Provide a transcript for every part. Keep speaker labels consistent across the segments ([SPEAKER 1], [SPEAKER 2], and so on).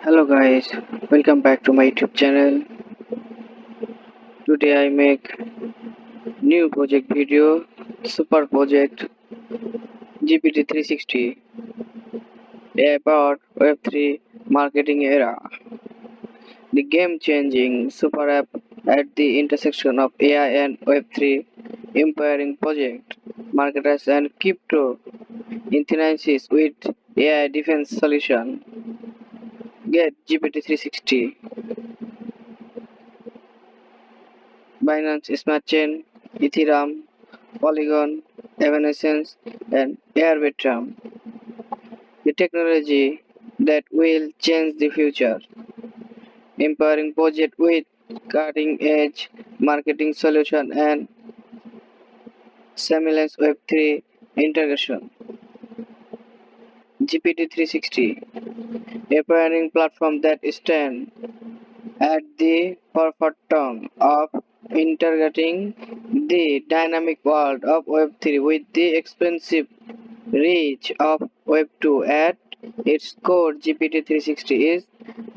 [SPEAKER 1] Hello guys, welcome back to my YouTube channel. Today I make new project video, super project GPT 360 about Web3 marketing era. The game-changing super app at the intersection of AI and Web3, empowering project marketers and crypto enthusiasts with AI defense solution. Get GPT 360. Binance Smart Chain, Ethereum, Polygon, Evanescence, and Arbitrum. The technology that will change the future, empowering projects with cutting-edge marketing solution and seamless Web3 integration. GPT-360, a pioneering platform that stands at the forefront of integrating the dynamic world of Web3 with the expansive reach of Web2 at its core. GPT-360 is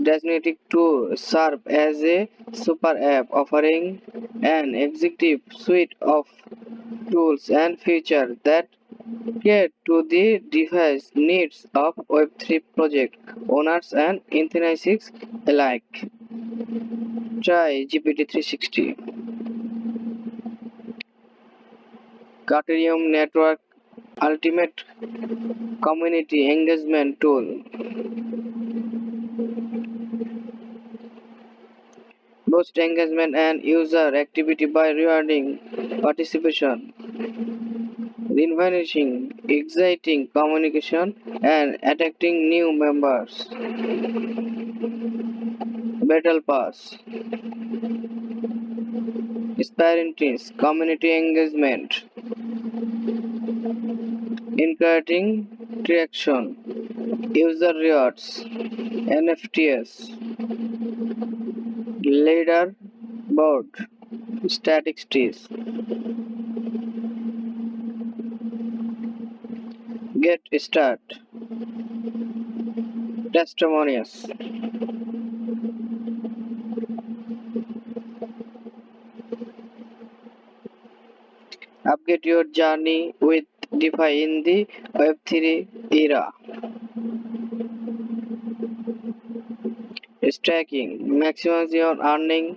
[SPEAKER 1] designed to serve as a super app offering an executive suite of tools and features that cater to the device needs of Web3 project owners and enthusiasts alike. Try GPT-360. Caterium Network Ultimate Community Engagement Tool. Boost engagement and user activity by rewarding participation, inviting exciting communication, and attracting new members. Battle Pass. Sparintins community engagement, encouraging traction, user rewards, NFTs, leaderboard, statistics, get start, testimonials. Update your journey with DeFi in the Web3 era. Stacking. Maximize your earning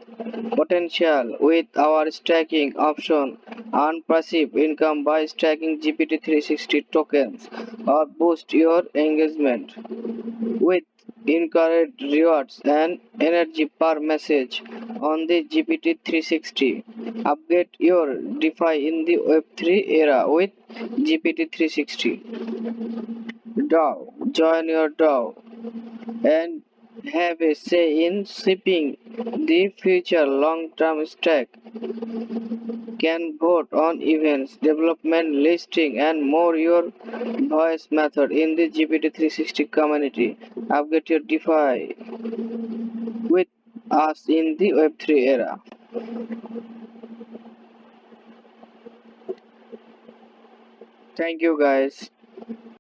[SPEAKER 1] potential with our stacking option. Earn passive income by stacking GPT-360 tokens or boost your engagement with encouraged rewards and energy per message on the GPT-360. Upgrade your DeFi in the Web3 era with GPT-360. DAO. Join your DAO and have a say in shaping the future. Long-term stack can vote on events, development, listing, and more. Your voice method in the GPT-360 community. Upgrade your DeFi with us in the Web3 era. Thank you, guys.